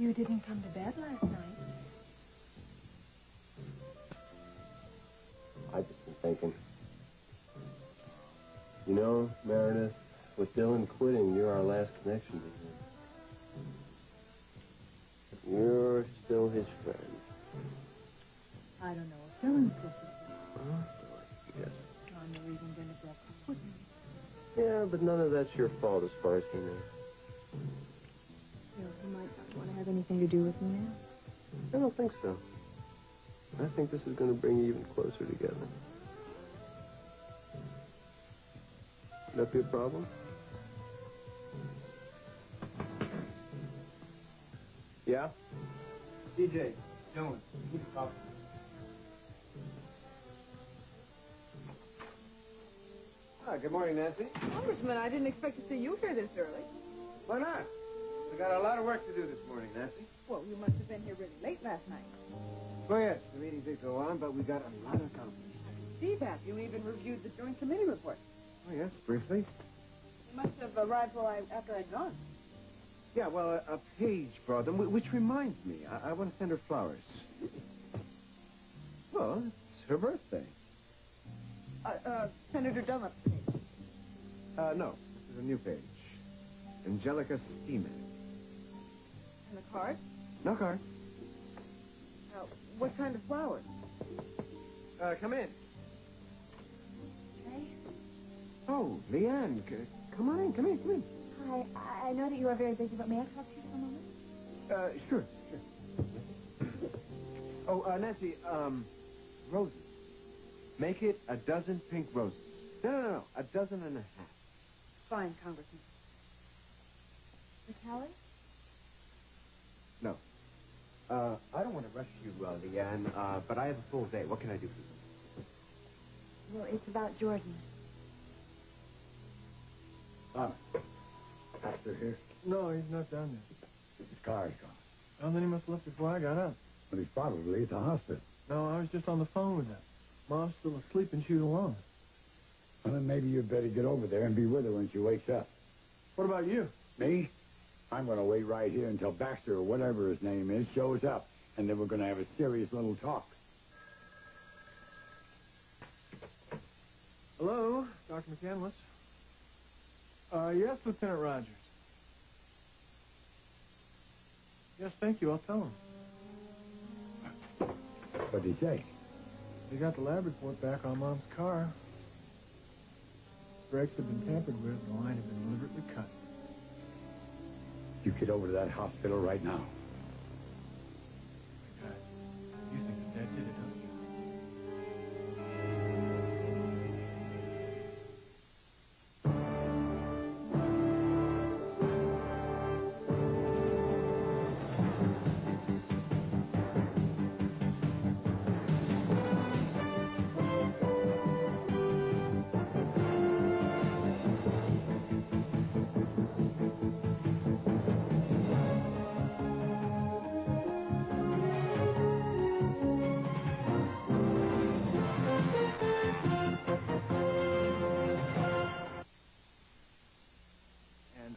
You didn't come to bed last night. I've just been thinking. You know, Meredith, with Dylan quitting, you're our last connection to him. You're still his friend. I don't know if Dylan's still with you. Yes. I'm the reason Brenda broke up with me. Yeah, but none of that's your fault as far as he knows. You know, he might not want to have anything to do with me now. I don't think so. I think this is going to bring you even closer together. Would that be a problem? Yeah? DJ, Dylan, need to talk to you. Good morning, Nancy. Congressman, I didn't expect to see you here this early. Why not? We got a lot of work to do this morning, Nancy. Well, you must have been here really late last night. Oh, yes, the meeting did go on, but we got a lot accomplished. I can see that. You even reviewed the joint committee report. Oh, yes, briefly. You must have arrived after I'd gone. Yeah, well, a page brought them, which reminds me, I want to send her flowers. Well, it's her birthday. Senator Dunlap's page. No, this is a new page. Angelica Steeman. And the card? No card. What kind of flowers? Come in. Hey. Oh, Leanne, come on in, come in. Hi, I know that you are very busy, but may I talk to you for a moment? Sure. Oh, Nancy, roses. Make it a dozen pink roses. No, a dozen and a half. Fine, Congressman. Miss Hallie? No. I don't want to rush you, Leanne, but I have a full day. What can I do for you? Well, it's about Jordan. Baxter here? No, he's not down there. His car is gone. Oh, then he must have left before I got up. But he's probably at the hospital. No, I was just on the phone with them. Mom's still asleep and she's alone. Well, then maybe you'd better get over there and be with her when she wakes up. What about you? Me? I'm going to wait right here until Baxter, or whatever his name is, shows up. And then we're going to have a serious little talk. Hello, Dr. McCandless. Yes, Lieutenant Rogers. Yes, thank you. I'll tell him. What'd he say? He got the lab report back on Mom's car. Brakes had been tampered with. The line had been deliberately cut. You get over to that hospital right now. My God, you think that Dad did it, don't you?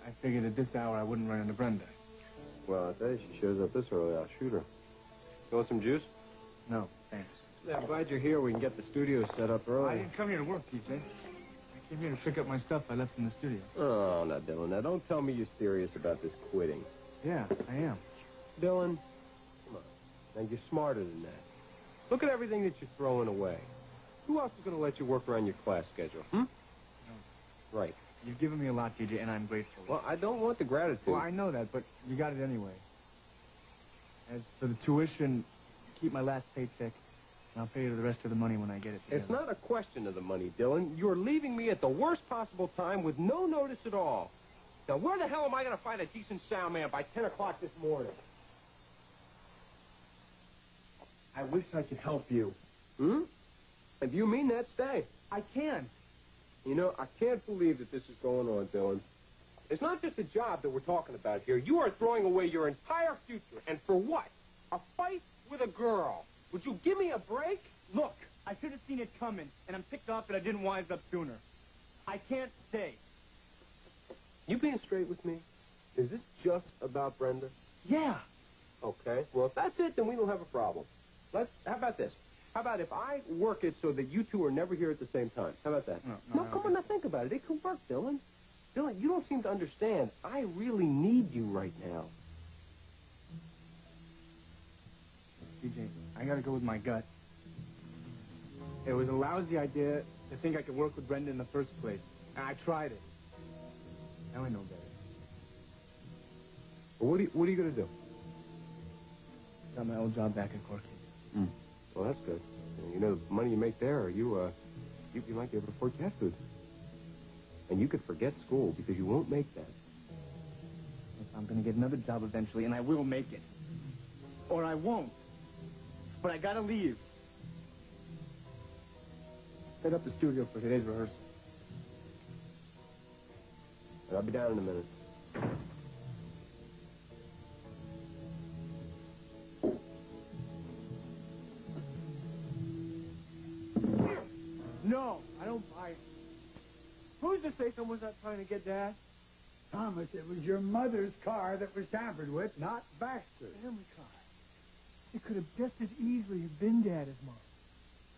I figured at this hour I wouldn't run into Brenda. Well, I tell you, she shows up this early, I'll shoot her. You want some juice? No, thanks. Yeah, I'm glad you're here. We can get the studio set up early. I didn't come here to work, TJ. I came here to pick up my stuff I left in the studio. Oh, now, Dylan, now don't tell me you're serious about this quitting. Yeah, I am. Dylan, come on. Now, you're smarter than that. Look at everything that you're throwing away. Who else is going to let you work around your class schedule, No. Right. You've given me a lot, TJ, and I'm grateful. Well, I don't want the gratitude. Well, I know that, but you got it anyway. As for the tuition, keep my last paycheck, and I'll pay you the rest of the money when I get it together. It's not a question of the money, Dylan. You're leaving me at the worst possible time with no notice at all. Now, where the hell am I going to find a decent sound man by 10 o'clock this morning? I wish I could help you. If you mean that, stay. I can. You know, I can't believe that this is going on, Dylan. It's not just a job that we're talking about here. You are throwing away your entire future. And for what? A fight with a girl. Would you give me a break? Look, I should have seen it coming, and I'm ticked off that I didn't wise up sooner. I can't stay. You being straight with me? Is this just about Brenda? Yeah. Okay. Well, if that's it, then we don't have a problem. How about this? How about if I work it so that you two are never here at the same time? How about that? No, come on, now think about it. It could work, Dylan. Dylan, you don't seem to understand. I really need you right now. CJ, I gotta go with my gut. It was a lousy idea to think I could work with Brenda in the first place. And I tried it. Now I know better. Well, what are you going to do? Got my old job back at Corky. Well, that's good. You know, the money you make there, you might be able to afford cat food. And you could forget school because you won't make that. Look, I'm gonna get another job eventually, and I will make it. Or I won't. But I gotta leave. Set up the studio for today's rehearsal. I'll be down in a minute. No, I don't buy it. Who's to say someone's not trying to get Dad? Thomas, it was your mother's car that was tampered with, not Baxter. Family car. It could have just as easily have been Dad's mom.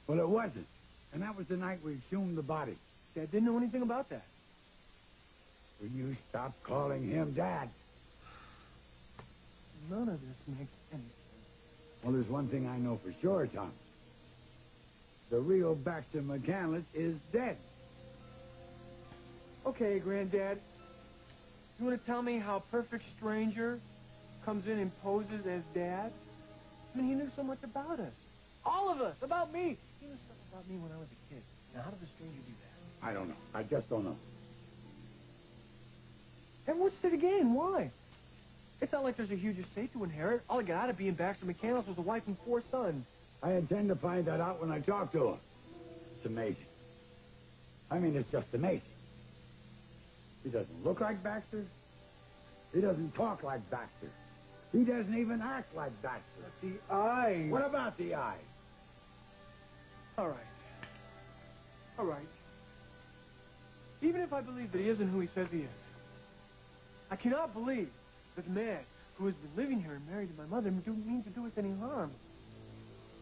Well, it wasn't. And that was the night we exhumed the body. Dad didn't know anything about that. Will you stop calling him Dad? None of this makes any sense. Well, there's one thing I know for sure, Thomas. The real Baxter McCandless is dead. Okay, Granddad. You want to tell me how a perfect stranger comes in and poses as Dad? I mean, he knew so much about us. All of us. About me. He knew stuff about me when I was a kid. Now, how does a stranger do that? I don't know. I just don't know. And what's to the gain? Why? It's not like there's a huge estate to inherit. All I got out of being Baxter McCandless was a wife and 4 sons. I intend to find that out when I talk to him. It's amazing. I mean, it's just amazing. He doesn't look like Baxter. He doesn't talk like Baxter. He doesn't even act like Baxter. But the eyes. What about the eyes? All right. All right. Even if I believe that he isn't who he says he is, I cannot believe that the man who has been living here and married to my mother didn't mean to do us any harm.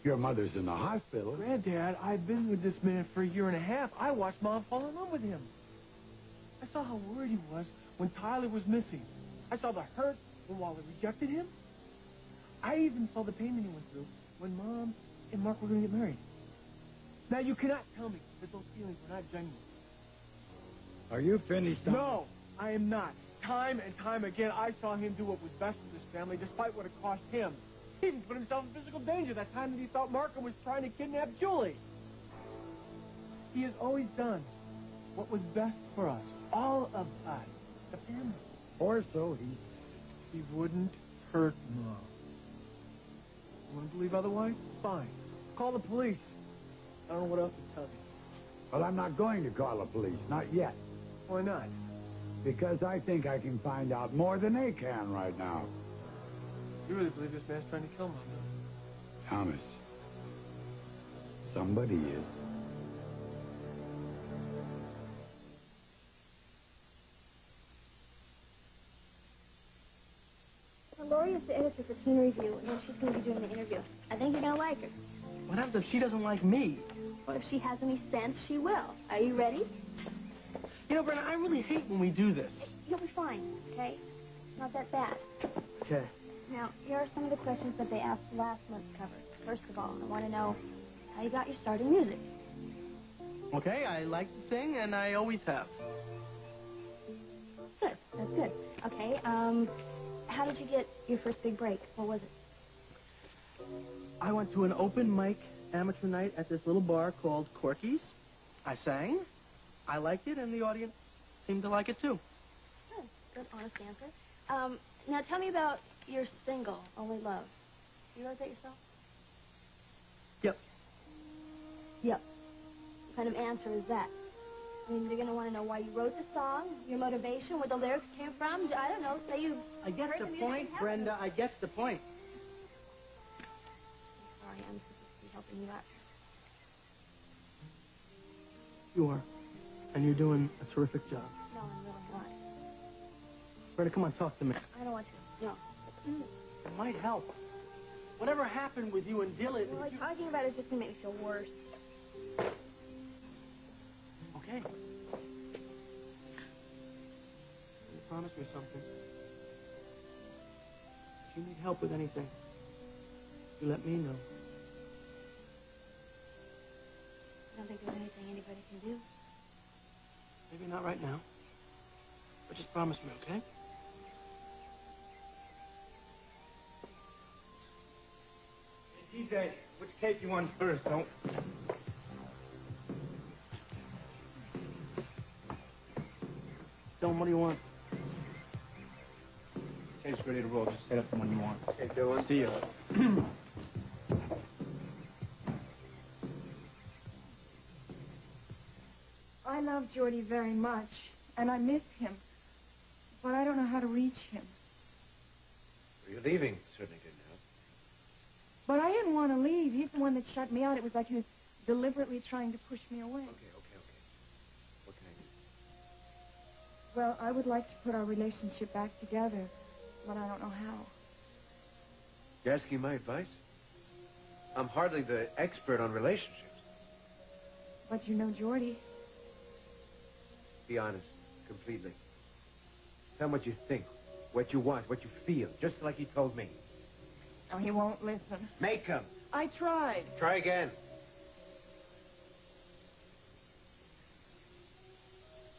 Your mother's in the hospital. Granddad, I've been with this man for a year and a half. I watched Mom fall in love with him. I saw how worried he was when Tyler was missing. I saw the hurt when Wally rejected him. I even saw the pain that he went through when Mom and Mark were going to get married. Now, you cannot tell me that those feelings were not genuine. Are you finished? No, I am not. Time and time again, I saw him do what was best for this family, despite what it cost him. He even put himself in physical danger that time that he thought Markham was trying to kidnap Julie. He has always done what was best for us, all of us, the family. Or so he... He wouldn't hurt Mom. You want to believe otherwise? Fine. Call the police. I don't know what else to tell you. Well, I'm not going to call the police. Not yet. Why not? Because I think I can find out more than they can right now. You really believe this man's trying to kill Mom, don't Thomas. Somebody is. Lori is the editor for Teen Review, and then she's going to be doing the interview. I think you're going to like her. What happens if she doesn't like me? Well, if she has any sense, she will. Are you ready? You know, Brenda, I really hate when we do this. You'll be fine, okay? It's not that bad. Okay. Now, here are some of the questions that they asked last month's cover. First of all, I want to know how you got your start in music. Okay, I like to sing, and I always have. Good, that's good. Okay, how did you get your first big break? What was it? I went to an open mic amateur night at this little bar called Corky's. I sang. I liked it, and the audience seemed to like it, too. Good, good, honest answer. Now tell me about your single, Only Love. You wrote that yourself? Yep. Yep. What kind of answer is that? I mean, they're going to want to know why you wrote the song, your motivation, where the lyrics came from. I don't know, say you I get heard the music point, and Brenda. I get the point. Sorry, I'm supposed to be helping you out. You are. And you're doing a terrific job. No, I'm really not. Brenda, come on, talk to me. I don't want to. No. It might help. Whatever happened with you and Dylan... Well, like, talking about it's just gonna make me feel worse. Okay. You promised me something. If you need help with anything, you let me know. I don't think there's anything anybody can do. Maybe not right now. But just promise me, okay? Hey, TJ, which cake you want first? Don't... Dylan, what do you want? Tape's ready to roll. Just set up the one you want. Okay, Dylan. See ya. I love Jordy very much, and I miss him. But I don't know how to reach him. You're leaving. Certainly didn't help. But I didn't want to leave. He's the one that shut me out. It was like he was deliberately trying to push me away. Okay. What can I do? Well, I would like to put our relationship back together, but I don't know how. You're asking my advice? I'm hardly the expert on relationships. But you know Jordy. Be honest, completely. Tell him what you think, what you want, what you feel, just like he told me. Oh, he won't listen. Make him. I tried. Try again.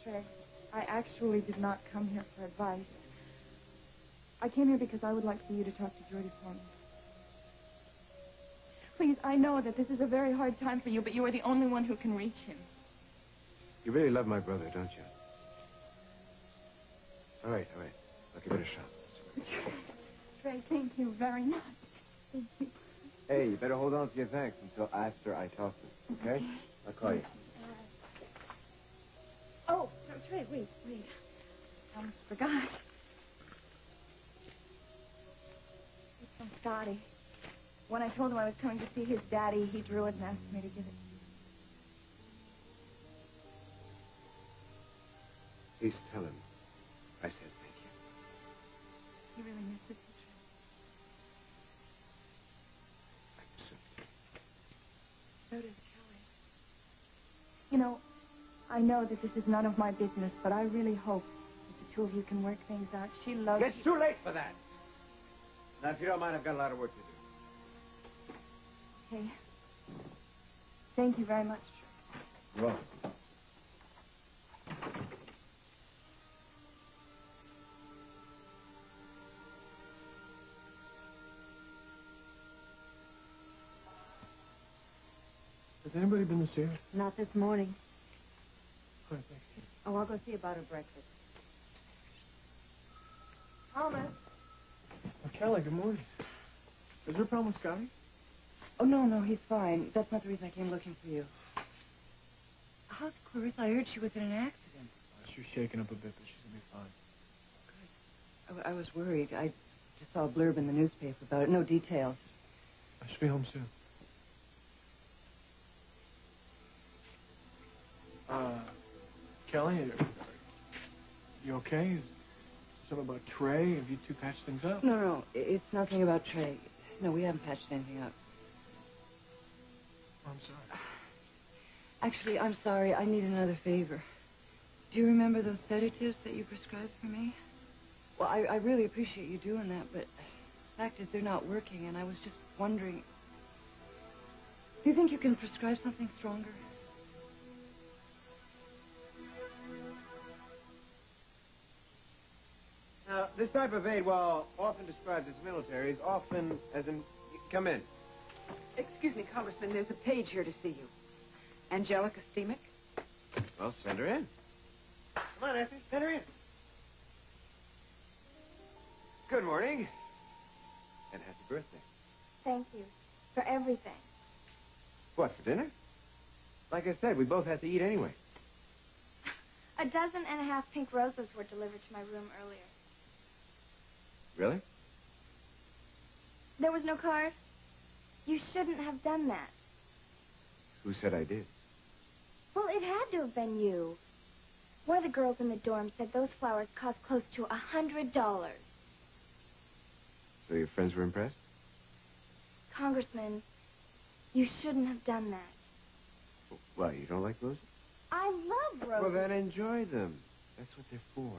Trey, I actually did not come here for advice. I came here because I would like for you to talk to Jordy for me. Please, I know that this is a very hard time for you, but you are the only one who can reach him. You really love my brother, don't you? All right. I'll give it a shot. Trey, thank you very much. Thank you. Hey, you better hold on to your thanks until after I talk to him, okay? I'll call you. Oh, no, Trey, wait. I almost forgot. It's from Scotty. When I told him I was coming to see his daddy, he drew it and asked me to give it to you. Please tell him I said thank you. He really misses you, Trey. So does Kelly. You know, I know that this is none of my business, but I really hope that the two of you can work things out. She loves you. It's too late for that. Now, if you don't mind, I've got a lot of work to do. Okay. Thank you very much, Trey. You're welcome. Has anybody been this year? Not this morning. Good, thank you. Oh, I'll go see about her breakfast. Thomas. Oh, Kelly, good morning. Is there a problem with Scotty? Oh, no, he's fine. That's not the reason I came looking for you. How's Clarissa? I heard she was in an accident. She's shaken up a bit, but she's going to be fine. Good. I was worried. I just saw a blurb in the newspaper about it. No details. I should be home soon. Kelly, you okay? Is something about Trey? Have you two patched things up? No, it's nothing about Trey. No, we haven't patched anything up. Oh, I'm sorry. Actually, I'm sorry. I need another favor. Do you remember those sedatives that you prescribed for me? Well, I really appreciate you doing that, but the fact is they're not working, and I was just wondering... Do you think you can prescribe something stronger? Now, this type of aid, while often described as military, is often as in... Come in. Excuse me, Congressman, there's a page here to see you. Angelica Steamick? Well, send her in. Come on, Effie, send her in. Good morning. And happy birthday. Thank you for everything. What, for dinner? Like I said, we both had to eat anyway. 12 pink roses were delivered to my room earlier. Really? There was no card? You shouldn't have done that. Who said I did? Well, it had to have been you. One of the girls in the dorm said those flowers cost close to $100. So your friends were impressed? Congressman, you shouldn't have done that. Why, you don't like roses? I love roses. Well, then enjoy them. That's what they're for.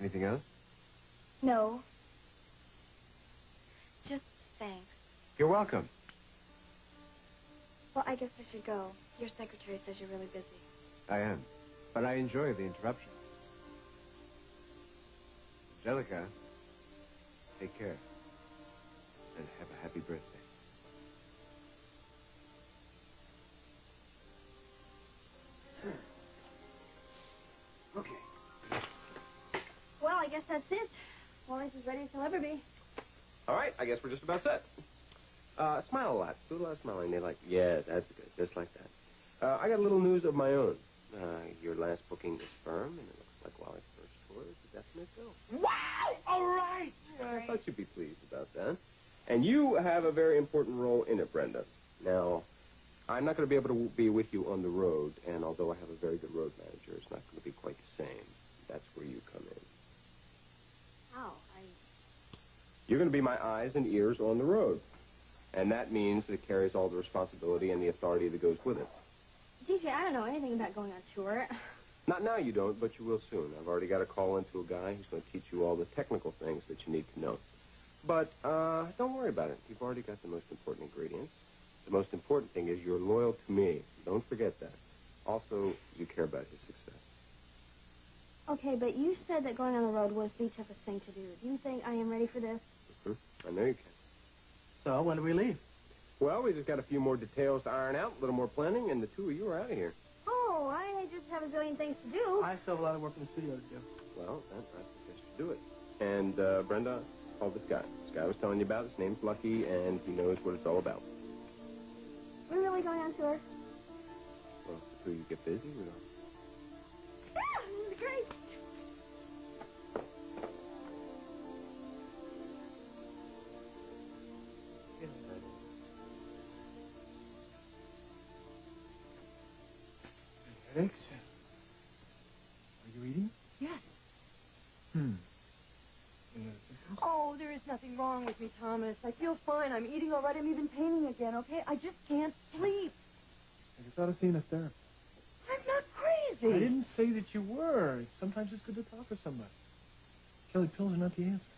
Anything else? No. Just thanks. You're welcome. Well, I guess I should go. Your secretary says you're really busy. I am. But I enjoy the interruption. Angelica, take care. And have a happy birthday. Okay. Well, I guess that's it. Wally's as ready as he'll ever be. All right, I guess we're just about set. Smile a lot. Do a lot of smiling. They're like, yeah, that's good. Just like that. I got a little news of my own. Your last booking is firm, and it looks like Wally's first tour is a definite go. Wow! All right! Yeah, I thought you'd be pleased about that. And you have a very important role in it, Brenda. Now, I'm not going to be able to be with you on the road, and although I have a very good road manager, it's not going to be quite the same. That's where you come in. How? You're going to be my eyes and ears on the road. And that means that it carries all the responsibility and the authority that goes with it. DJ, I don't know anything about going on tour. Not now you don't, but you will soon. I've already got a call into a guy who's going to teach you all the technical things that you need to know. But don't worry about it. You've already got the most important ingredients. The most important thing is you're loyal to me. Don't forget that. Also, you care about his success. Okay, but you said that going on the road was the toughest thing to do. Do you think I am ready for this? Mm-hmm. I know you can. So, when do we leave? Well, we just got a few more details to iron out, a little more planning, and the two of you are out of here. Oh, I just have a zillion things to do. I still have a lot of work in the studio to do. Well, I suggest you do it. And, Brenda, call this guy. This guy I was telling you about, his name's Lucky, and he knows what it's all about. We're really going on tour? Well, if the two of you get busy, we don't. Ah, this is great. Headaches? Are you eating? Yes. Hmm. Oh, there is nothing wrong with me, Thomas. I feel fine. I'm eating all right. I'm even painting again, okay? I just can't sleep. I just ought to see a therapist. I'm not crazy. I didn't say that you were. Sometimes it's good to talk to somebody. Kelly, pills are not the answer.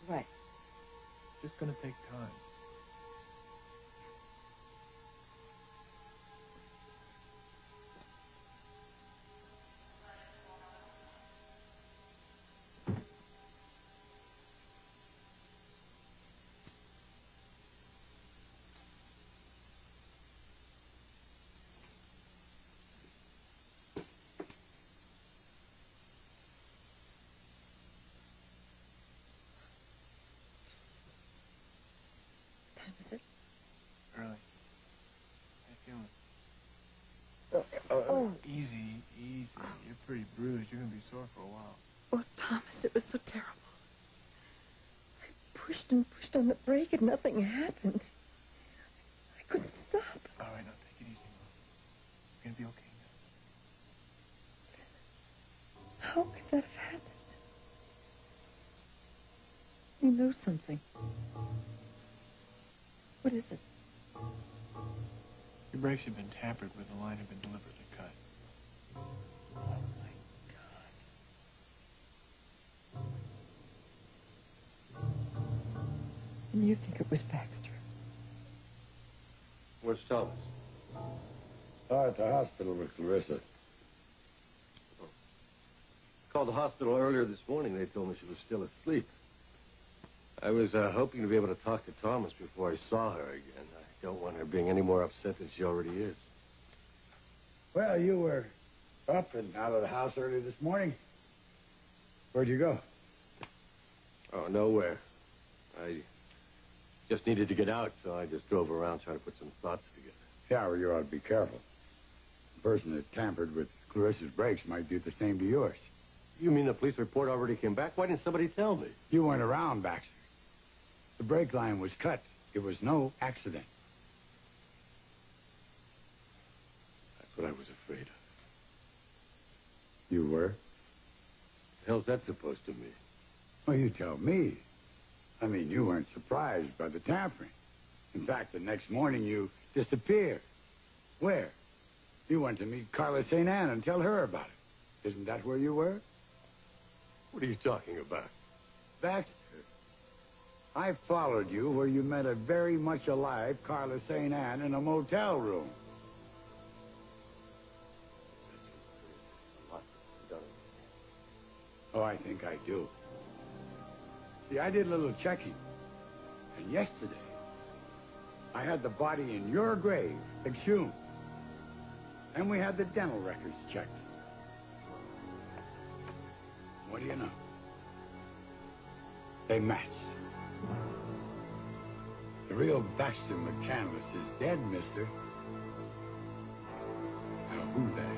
Right. It's just going to take time. Early. How you feeling? Oh. Easy, easy. You're pretty bruised. You're going to be sore for a while. Oh, Thomas, it was so terrible. I pushed and pushed on the brake and nothing happened. I couldn't stop. All right, now take it easy, Mom. You're going to be okay now. How could that have happened? You know something. What is it? Your brakes have been tampered with. The line had been deliberately cut. Oh, my God. And you think it was Baxter? Where's Thomas? At the hospital with Clarissa. Called the hospital earlier this morning. They told me she was still asleep. I was hoping to be able to talk to Thomas before I saw her again. I don't want her being any more upset than she already is. Well, you were up and out of the house early this morning. Where'd you go? Oh, nowhere. I just needed to get out, so I just drove around trying to put some thoughts together. Yeah, well, you ought to be careful. The person that tampered with Clarissa's brakes might do the same to yours. You mean the police report already came back? Why didn't somebody tell me? You weren't around, Baxter. The brake line was cut. It was no accident. That's what I was afraid of. You were? The hell's that supposed to mean? Well, you tell me. I mean, you weren't surprised by the tampering. In fact, the next morning you disappeared. Where? You went to meet Carla St. Anne and tell her about it. Isn't that where you were? What are you talking about? Baxter. I followed you where you met a very much alive Carla St. Anne in a motel room. Oh, I think I do. See, I did a little checking. And yesterday, I had the body in your grave exhumed. And we had the dental records checked. What do you know? They matched. The real Baxter McCandless is dead, mister. Now, who the